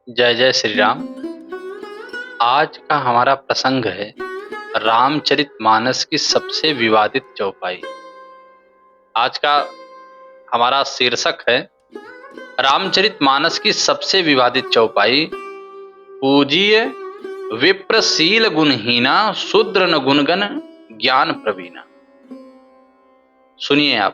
जय जय श्री राम। आज का हमारा प्रसंग है रामचरितमानस की सबसे विवादित चौपाई। आज का हमारा शीर्षक है रामचरितमानस की सबसे विवादित चौपाई। पूजिय विप्रशील गुणहीना, शूद्र न गुणगन ज्ञान प्रवीणा। सुनिए आप।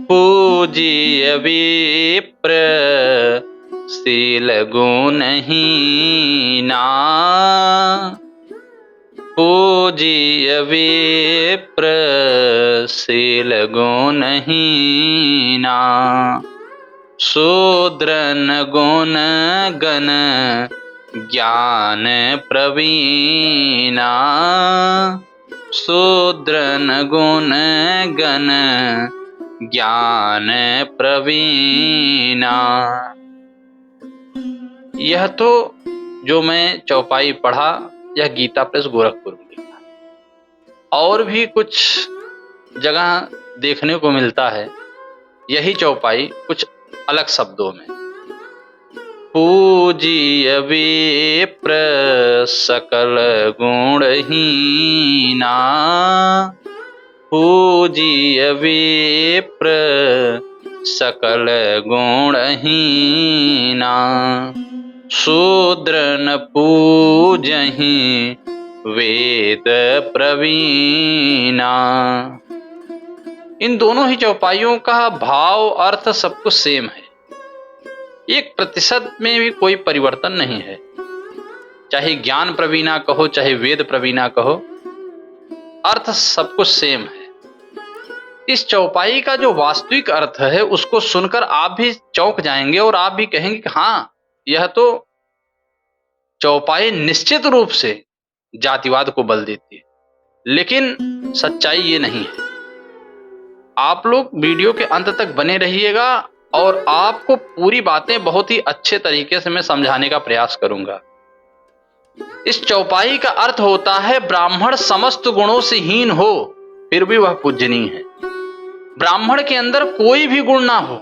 पूजिय विप्र शील गुणहीना, पूजिय विप्र शील गुणहीना, शूद्र न गुण गण ज्ञान प्रवीणा, शूद्र न गुण गण ज्ञान प्रवीणा। यह तो जो मैं चौपाई पढ़ा यह गीता प्रेस गोरखपुर में लिखा। और भी कुछ जगह देखने को मिलता है यही चौपाई कुछ अलग शब्दों में। पूजिय विप्र सकल गुणहीना, पूजिय विप्र सकल गुणहीना, शूद्र न पूजहि वेद प्रवीणा। इन दोनों ही चौपाइयों का भाव अर्थ सब कुछ सेम है। 1% में भी कोई परिवर्तन नहीं है। चाहे ज्ञान प्रवीणा कहो चाहे वेद प्रवीणा कहो, अर्थ सब कुछ सेम है। इस चौपाई का जो वास्तविक अर्थ है उसको सुनकर आप भी चौंक जाएंगे और आप भी कहेंगे कि हाँ, यह तो चौपाई निश्चित रूप से जातिवाद को बल देती है। लेकिन सच्चाई ये नहीं है। आप लोग वीडियो के अंत तक बने रहिएगा और आपको पूरी बातें बहुत ही अच्छे तरीके से मैं समझाने का प्रयास करूंगा। इस चौपाई का अर्थ होता है ब्राह्मण समस्त गुणों से हीन हो फिर भी वह पूजनीय है। ब्राह्मण के अंदर कोई भी गुण ना हो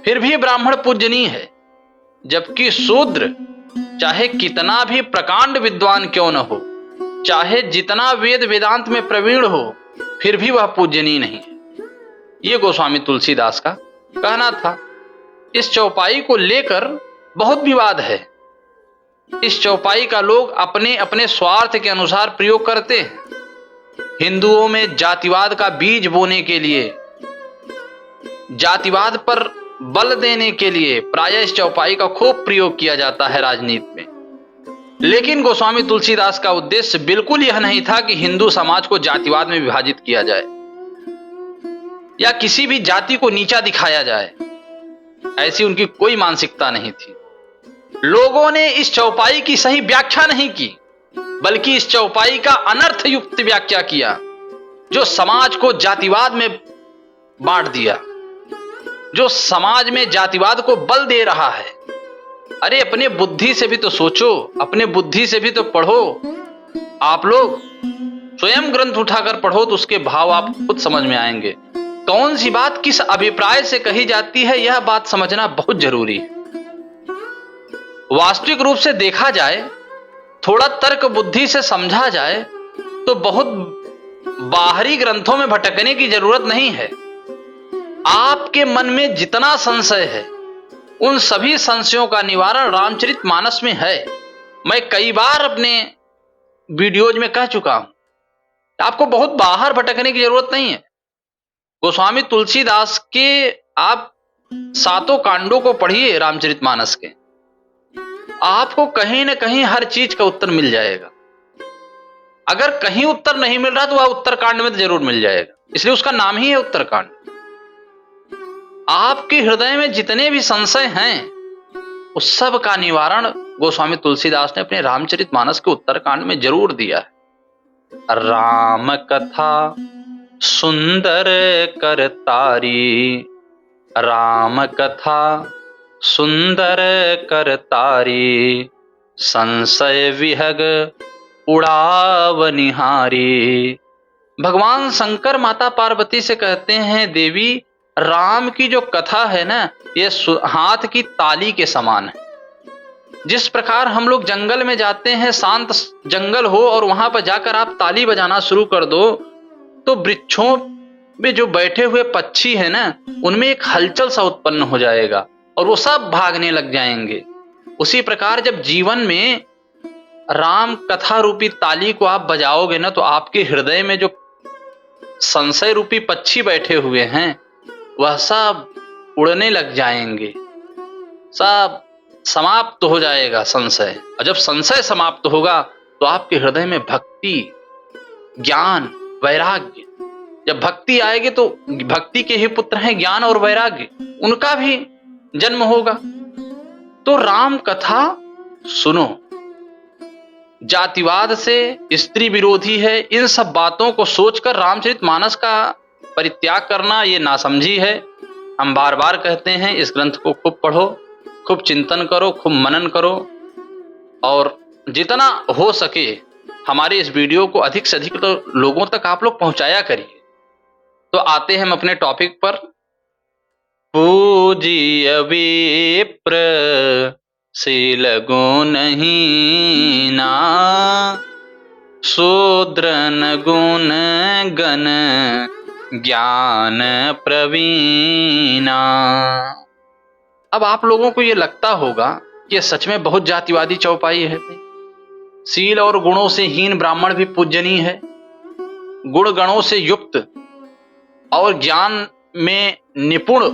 फिर भी ब्राह्मण पूजनीय है, जबकि शूद्र चाहे कितना भी प्रकांड विद्वान क्यों न हो, चाहे जितना वेद वेदांत में प्रवीण हो, फिर भी वह पूजनीय नहीं है। ये गोस्वामी तुलसीदास का कहना था। इस चौपाई को लेकर बहुत विवाद है। इस चौपाई का लोग अपने अपने स्वार्थ के अनुसार प्रयोग करते हैं। हिंदुओं में जातिवाद का बीज बोने के लिए, जातिवाद पर बल देने के लिए प्रायः इस चौपाई का खूब प्रयोग किया जाता है राजनीति में। लेकिन गोस्वामी तुलसीदास का उद्देश्य बिल्कुल यह नहीं था कि हिंदू समाज को जातिवाद में विभाजित किया जाए या किसी भी जाति को नीचा दिखाया जाए। ऐसी उनकी कोई मानसिकता नहीं थी। लोगों ने इस चौपाई की सही व्याख्या नहीं की, बल्कि इस चौपाई का अनर्थ युक्त व्याख्या किया, जो समाज को जातिवाद में बांट दिया, जो समाज में जातिवाद को बल दे रहा है। अरे अपने बुद्धि से भी तो सोचो, अपने बुद्धि से भी तो पढ़ो। आप लोग स्वयं ग्रंथ उठाकर पढ़ो तो उसके भाव आप खुद समझ में आएंगे। कौन सी बात किस अभिप्राय से कही जाती है यह बात समझना बहुत जरूरी है। वास्तविक रूप से देखा जाए, थोड़ा तर्क बुद्धि से समझा जाए तो बहुत बाहरी ग्रंथों में भटकने की जरूरत नहीं है। आपके मन में जितना संशय है उन सभी संशयों का निवारण रामचरितमानस में है। मैं कई बार अपने वीडियोज में कह चुका हूं, आपको बहुत बाहर भटकने की जरूरत नहीं है। गोस्वामी तुलसीदास के आप 7 कांडों को पढ़िए रामचरितमानस के, आपको कहीं ना कहीं हर चीज का उत्तर मिल जाएगा। अगर कहीं उत्तर नहीं मिल रहा तो वह उत्तरकांड में तो जरूर मिल जाएगा, इसलिए उसका नाम ही है उत्तरकांड। आपके हृदय में जितने भी संशय हैं उस सब का निवारण गोस्वामी तुलसीदास ने अपने रामचरितमानस के उत्तरकांड में जरूर दिया है। राम कथा सुंदर करतारी, राम कथा सुंदर करतारी, संशय विहग उड़ावनिहारी। भगवान शंकर माता पार्वती से कहते हैं, देवी राम की जो कथा है ना, ये हाथ की ताली के समान है। जिस प्रकार हम लोग जंगल में जाते हैं, शांत जंगल हो और वहां पर जाकर आप ताली बजाना शुरू कर दो तो वृक्षों में जो बैठे हुए पक्षी है ना, उनमें एक हलचल सा उत्पन्न हो जाएगा और वो सब भागने लग जाएंगे। उसी प्रकार जब जीवन में राम कथा रूपी ताली को आप बजाओगे ना, तो आपके हृदय में जो संशय रूपी पक्षी बैठे हुए हैं वह सब उड़ने लग जाएंगे, सब समाप्त हो जाएगा संशय। और जब संशय समाप्त होगा तो आपके हृदय में भक्ति, ज्ञान, वैराग्य, जब भक्ति आएगी तो भक्ति के ही पुत्र हैं ज्ञान और वैराग्य, उनका भी जन्म होगा। तो राम कथा सुनो। जातिवाद से स्त्री विरोधी है, इन सब बातों को सोचकर रामचरितमानस का परित्याग करना ये नासमझी है। हम बार बार कहते हैं इस ग्रंथ को खूब पढ़ो, खूब चिंतन करो, खूब मनन करो और जितना हो सके हमारे इस वीडियो को अधिक से अधिक लोगों तक आप लोग पहुंचाया करिए। तो आते हैं हम अपने टॉपिक पर। पूज्य विप्र शील गुणहीना, शूद्रन गुण गण ज्ञान प्रवीणा। अब आप लोगों को ये लगता होगा कि ये सच में बहुत जातिवादी चौपाई है। शील और गुणों से हीन ब्राह्मण भी पूजनीय है, गुण गणों से युक्त और ज्ञान में निपुण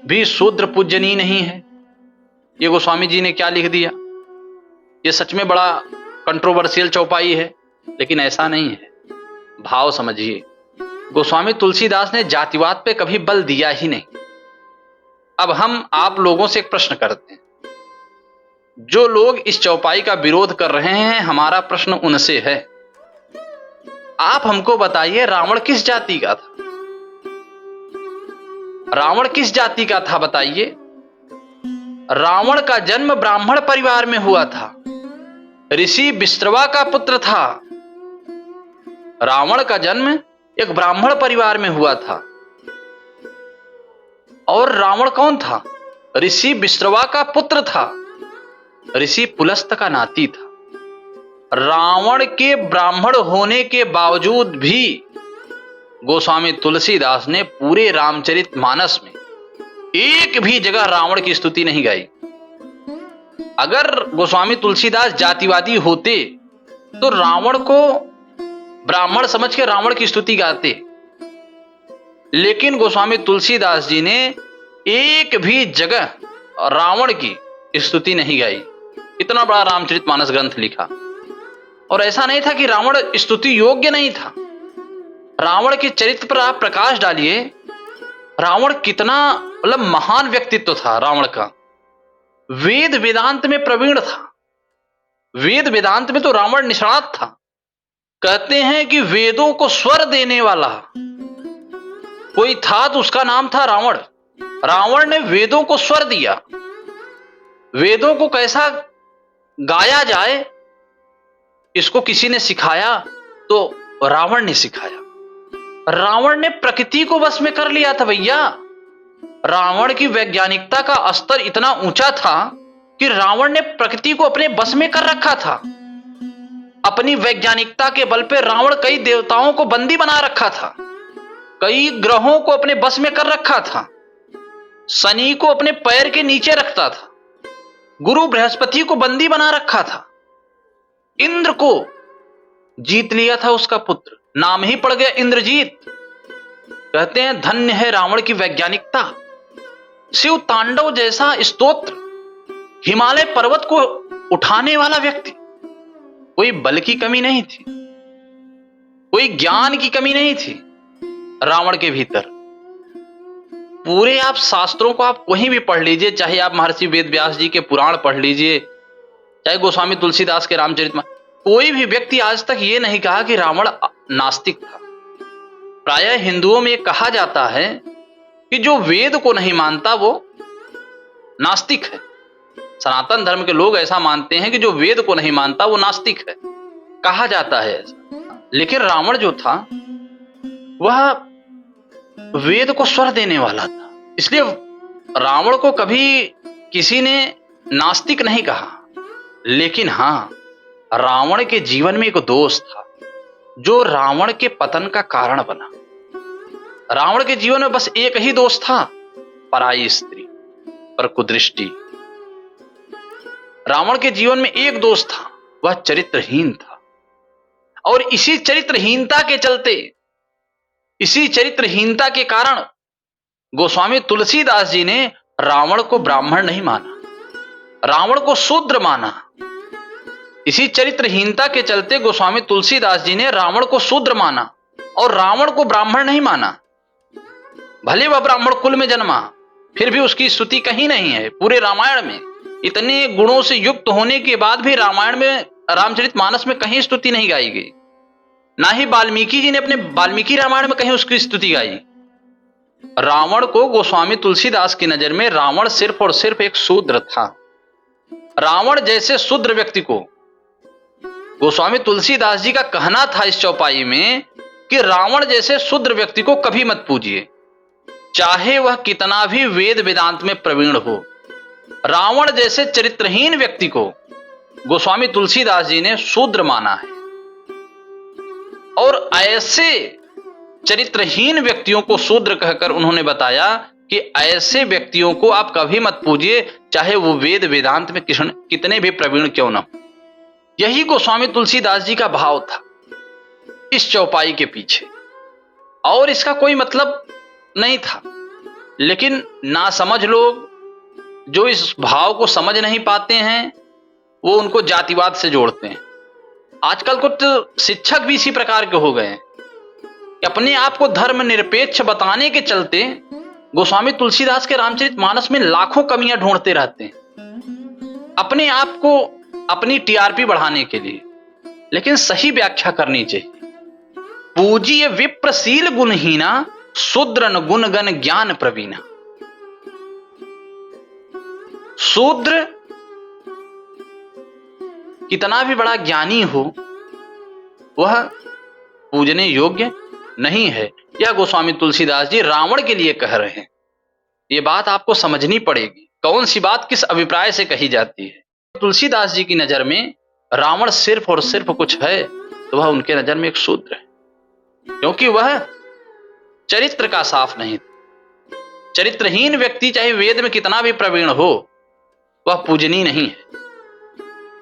भी शूद्र पूजनीय नहीं है। ये गोस्वामी जी ने क्या लिख दिया? ये सच में बड़ा कंट्रोवर्शियल चौपाई है, लेकिन ऐसा नहीं है। भाव समझिए, गोस्वामी तुलसीदास ने जातिवाद पे कभी बल दिया ही नहीं। अब हम आप लोगों से एक प्रश्न करते हैं, जो लोग इस चौपाई का विरोध कर रहे हैं, हमारा प्रश्न उनसे है, आप हमको बताइए रावण किस जाति का था? रावण किस जाति का था बताइए? रावण का जन्म ब्राह्मण परिवार में हुआ था, ऋषि विश्रवा का पुत्र था। रावण का जन्म एक ब्राह्मण परिवार में हुआ था। और रावण कौन था? ऋषि विश्रवा का पुत्र था, ऋषि पुलस्त का नाती था। रावण के ब्राह्मण होने के बावजूद भी गोस्वामी तुलसीदास ने पूरे रामचरितमानस में एक भी जगह रावण की स्तुति नहीं गाई। अगर गोस्वामी तुलसीदास जातिवादी होते तो रावण को ब्राह्मण समझ के रावण की स्तुति गाते, लेकिन गोस्वामी तुलसीदास जी ने एक भी जगह रावण की स्तुति नहीं गाई। इतना बड़ा रामचरितमानस ग्रंथ लिखा, और ऐसा नहीं था कि रावण स्तुति योग्य नहीं था। रावण के चरित्र पर आप प्रकाश डालिए, रावण कितना मतलब महान व्यक्तित्व था रावण का। वेद वेदांत में प्रवीण था, वेद वेदांत में तो रावण निष्णात था। कहते हैं कि वेदों को स्वर देने वाला कोई था तो उसका नाम था रावण। रावण ने वेदों को स्वर दिया। वेदों को कैसा गाया जाए इसको किसी ने सिखाया तो रावण ने सिखाया। रावण ने प्रकृति को वश में कर लिया था भैया। रावण की वैज्ञानिकता का स्तर इतना ऊंचा था कि रावण ने प्रकृति को अपने बस में कर रखा था। अपनी वैज्ञानिकता के बल पे रावण कई देवताओं को बंदी बना रखा था, कई ग्रहों को अपने बस में कर रखा था। शनि को अपने पैर के नीचे रखता था, गुरु बृहस्पति को बंदी बना रखा था, इंद्र को जीत लिया था उसका पुत्र, नाम ही पड़ गया इंद्रजीत। कहते हैं धन्य है रावण की वैज्ञानिकता। शिव तांडव जैसा स्तोत्र, हिमालय पर्वत को उठाने वाला व्यक्ति। कोई बल की कमी नहीं थी, कोई ज्ञान की कमी नहीं थी रावण के भीतर। पूरे आप शास्त्रों को आप कहीं भी पढ़ लीजिए, चाहे आप महर्षि वेद व्यास जी के पुराण पढ़ लीजिए, चाहे गोस्वामी तुलसीदास के रामचरितमानस, कोई भी व्यक्ति आज तक ये नहीं कहा कि रावण नास्तिक था। प्रायः हिंदुओं में कहा जाता है कि जो वेद को नहीं मानता वो नास्तिक है। सनातन धर्म के लोग ऐसा मानते हैं कि जो वेद को नहीं मानता वो नास्तिक है, कहा जाता है ऐसा। लेकिन रावण जो था वह वेद को स्वर देने वाला था, इसलिए रावण को कभी किसी ने नास्तिक नहीं कहा। लेकिन हाँ, रावण के जीवन में एक दोष था जो रावण के पतन का कारण बना। रावण के जीवन में बस एक ही दोष था, पराई स्त्री पर कुदृष्टि। रावण के जीवन में एक दोष था, वह चरित्रहीन था। और इसी चरित्रहीनता के चलते, इसी चरित्रहीनता के कारण गोस्वामी तुलसीदास जी ने रावण को ब्राह्मण नहीं माना, रावण को शूद्र माना। इसी चरित्रहीनता के चलते गोस्वामी तुलसीदास जी ने रावण को शूद्र माना और रावण को ब्राह्मण नहीं माना। भले वह ब्राह्मण कुल में जन्मा, फिर भी उसकी स्तुति कहीं नहीं है। पूरे रामायण में इतने गुणों से युक्त होने के बाद भी रामायण में, रामचरितमानस में कहीं स्तुति नहीं गाई गई। ना ही वाल्मीकि जी ने अपने वाल्मीकि रामायण में कहीं उसकी स्तुति गाई। रावण को गोस्वामी तुलसीदास की नजर में रावण सिर्फ और सिर्फ एक शूद्र था। रावण जैसे शूद्र व्यक्ति को गोस्वामी तुलसीदास जी का कहना था इस चौपाई में कि रावण जैसे शूद्र व्यक्ति को कभी मत पूजिए, चाहे वह कितना भी वेद वेदांत में प्रवीण हो। रावण जैसे चरित्रहीन व्यक्ति को गोस्वामी तुलसीदास जी ने शूद्र माना है। और ऐसे चरित्रहीन व्यक्तियों को शूद्र कहकर उन्होंने बताया कि ऐसे व्यक्तियों को आप कभी मत पूजिए, चाहे वो वेद वेदांत में कितने भी प्रवीण क्यों न हो। यही गोस्वामी तुलसीदास जी का भाव था इस चौपाई के पीछे, और इसका कोई मतलब नहीं था। लेकिन नासमझ लोग जो इस भाव को समझ नहीं पाते हैं, वो उनको जातिवाद से जोड़ते हैं। आजकल कुछ शिक्षक भी इसी प्रकार के हो गए हैं कि अपने आप को धर्मनिरपेक्ष बताने के चलते गोस्वामी तुलसीदास के रामचरितमानस में लाखों कमियां ढूंढते रहते हैं अपने आप को, अपनी टीआरपी बढ़ाने के लिए। लेकिन सही व्याख्या करनी चाहिए। पूज्य विप्रशील गुणहीना, शूद्रन गुणगण ज्ञान प्रवीणा। शूद्र कितना भी बड़ा ज्ञानी हो, वह पूजने योग्य नहीं है। यह गोस्वामी तुलसीदास जी रावण के लिए कह रहे हैं। यह बात आपको समझनी पड़ेगी, कौन सी बात किस अभिप्राय से कही जाती है। तुलसीदास जी की नजर में रावण सिर्फ और सिर्फ कुछ है तो वह उनके नजर में एक शूद्र है, क्योंकि वह चरित्र का साफ नहीं था। चरित्रहीन व्यक्ति चाहे वेद में कितना भी प्रवीण हो, वह पूजनीय नहीं है।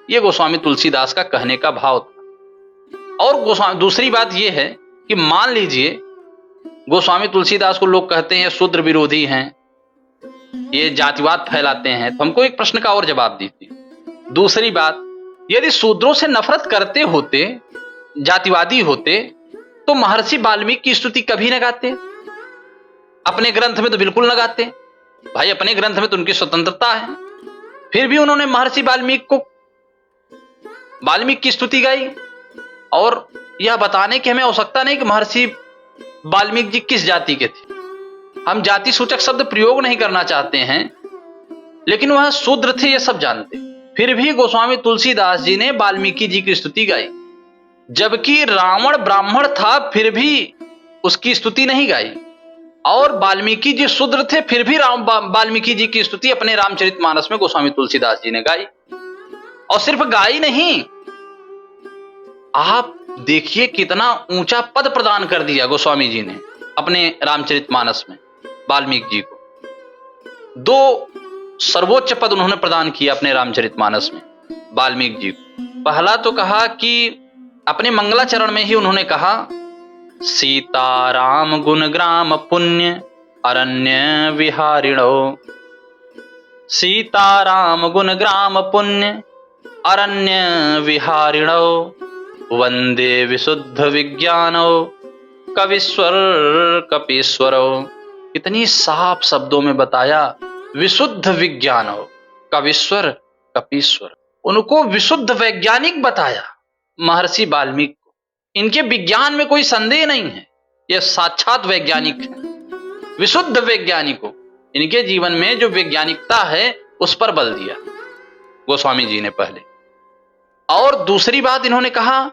यह गोस्वामी तुलसीदास का कहने का भाव था। और दूसरी बात यह है कि मान लीजिए गोस्वामी तुलसीदास को लोग कहते हैं शूद्र विरोधी हैं, ये जातिवाद फैलाते हैं, तो हमको एक प्रश्न का और जवाब दीजिए। दूसरी बात, यदि शूद्रों से नफरत करते होते, जातिवादी होते, तो महर्षि वाल्मीकि की स्तुति कभी न गाते? अपने ग्रंथ में तो बिल्कुल न गाते। भाई अपने ग्रंथ में तो उनकी स्वतंत्रता है, फिर भी उन्होंने महर्षि वाल्मीकि की स्तुति गाई। और यह बताने की हमें आवश्यकता नहीं कि महर्षि वाल्मीकि जी किस जाति के थे। हम जाति सूचक शब्द प्रयोग नहीं करना चाहते हैं, लेकिन वह शूद्र थे, यह सब जानते। फिर भी गोस्वामी तुलसीदास जी ने वाल्मीकि जी की स्तुति गाई, जबकि रावण ब्राह्मण था फिर भी उसकी स्तुति नहीं गाई। और वाल्मीकि जी शूद्र थे, फिर भी वाल्मीकि जी की स्तुति अपने रामचरितमानस में गोस्वामी तुलसीदास जी ने गाई। और सिर्फ गाई नहीं, आप देखिए कितना ऊंचा पद प्रदान कर दिया गोस्वामी जी ने अपने रामचरितमानस में वाल्मीकि जी को। 2 सर्वोच्च पद उन्होंने प्रदान किया अपने रामचरितमानस में वाल्मीकि जी को। पहला तो कहा कि अपने मंगलाचरण में ही उन्होंने कहा, सीताराम गुण ग्राम पुण्य अरण्य विहारिणो। सीताराम गुण ग्राम पुण्य अरण्य विहारिणो, वंदे विशुद्ध विज्ञानो कविश्वर कपीश्वरो। कितनी साफ शब्दों में बताया, विशुद्ध विज्ञानो कविश्वर कपीश्वर। उनको विशुद्ध वैज्ञानिक बताया महर्षि वाल्मीकि को। इनके विज्ञान में कोई संदेह नहीं है, यह साक्षात वैज्ञानिक है। विशुद्ध वैज्ञानिको, इनके जीवन में जो वैज्ञानिकता है उस पर बल दिया गोस्वामी जी ने पहले। और दूसरी बात इन्होंने कहा,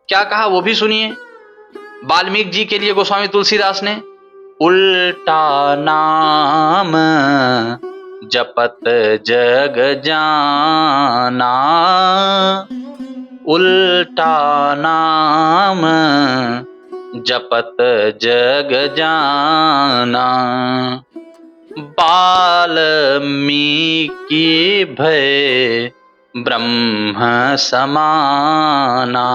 क्या कहा वो भी सुनिए। वाल्मीकि जी के लिए गोस्वामी तुलसीदास ने, उल्टा नाम जपत जग जाना, उल्टा नाम जपत जग जाना। वाल्मीकि भय ब्रह्म समाना।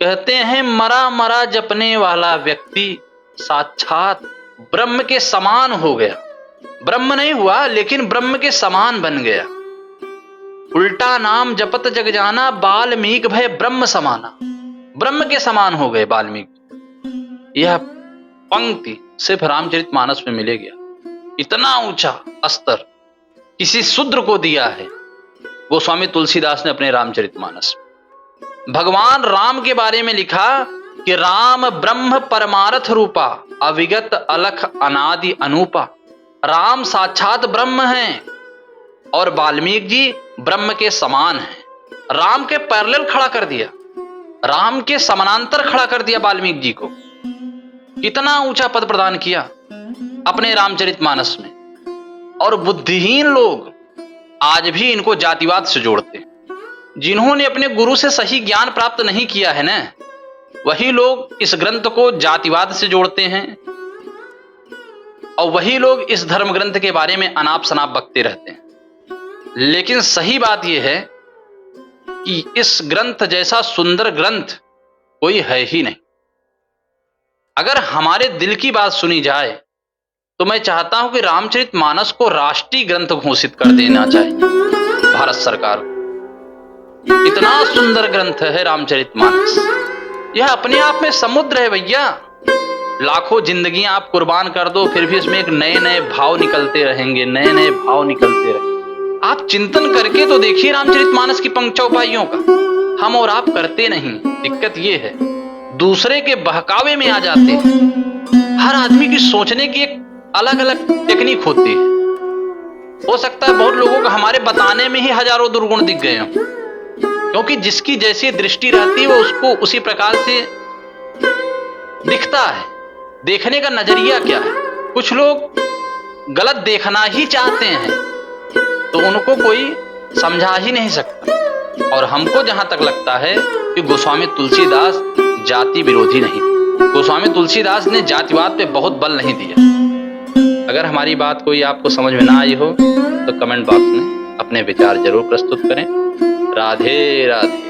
कहते हैं मरा मरा जपने वाला व्यक्ति साक्षात ब्रह्म के समान हो गया। ब्रह्म नहीं हुआ लेकिन ब्रह्म के समान बन गया। उल्टा नाम जपत जग जाना, वाल्मीकि भय ब्रह्म समाना। ब्रह्म के समान हो गए वाल्मीकि। यह पंक्ति सिर्फ रामचरितमानस में मिलेगी। इतना ऊंचा स्तर किसी शूद्र को दिया है गोस्वामी तुलसीदास ने अपने रामचरितमानस में। भगवान राम के बारे में लिखा कि राम ब्रह्म परमार्थ रूपा, अविगत अलख अनादि अनूपा। राम साक्षात ब्रह्म हैं और वाल्मीकि जी ब्रह्म के समान हैं। राम के पैरेलल खड़ा कर दिया, राम के समानांतर खड़ा कर दिया वाल्मीकि जी को। कितना ऊंचा पद प्रदान किया अपने रामचरितमानस में। और बुद्धिहीन लोग आज भी इनको जातिवाद से जोड़ते हैं। जिन्होंने अपने गुरु से सही ज्ञान प्राप्त नहीं किया है ना, वही लोग इस ग्रंथ को जातिवाद से जोड़ते हैं और वही लोग इस धर्म ग्रंथ के बारे में अनाप शनाप बकते रहते हैं। लेकिन सही बात यह है कि इस ग्रंथ जैसा सुंदर ग्रंथ कोई है ही नहीं। अगर हमारे दिल की बात सुनी जाए तो मैं चाहता हूं कि रामचरितमानस को राष्ट्रीय ग्रंथ घोषित कर देना चाहिए भारत सरकार को। इतना सुंदर ग्रंथ है रामचरितमानस। यह अपने आप में समुद्र है भैया। लाखों जिंदगियां आप कुर्बान कर दो फिर भी इसमें एक नए नए भाव निकलते रहेंगे, नए नए भाव निकलते रहेंगे। आप चिंतन करके तो देखिए रामचरितमानस की पंक्चौपाइयों का। हम और आप करते नहीं। दिक्कत यह है दूसरे के बहकावे में आ जाते हैं। हर आदमी की सोचने की एक अलग अलग टेक्निक होती है। हो सकता है बहुत लोगों को हमारे बताने में ही हजारों दुर्गुण दिख गए हों, क्योंकि जिसकी जैसी दृष्टि रहती है वो उसको उसी प्रकार से दिखता है। देखने का नजरिया क्या है। कुछ लोग गलत देखना ही चाहते हैं तो उनको कोई समझा ही नहीं सकता। और हमको जहां तक लगता है कि गोस्वामी तुलसीदास जाति विरोधी नहीं, गोस्वामी तुलसीदास ने जातिवाद पे बहुत बल नहीं दिया। अगर हमारी बात कोई आपको समझ में ना आई हो तो कमेंट बॉक्स में अपने विचार जरूर प्रस्तुत करें। राधे राधे।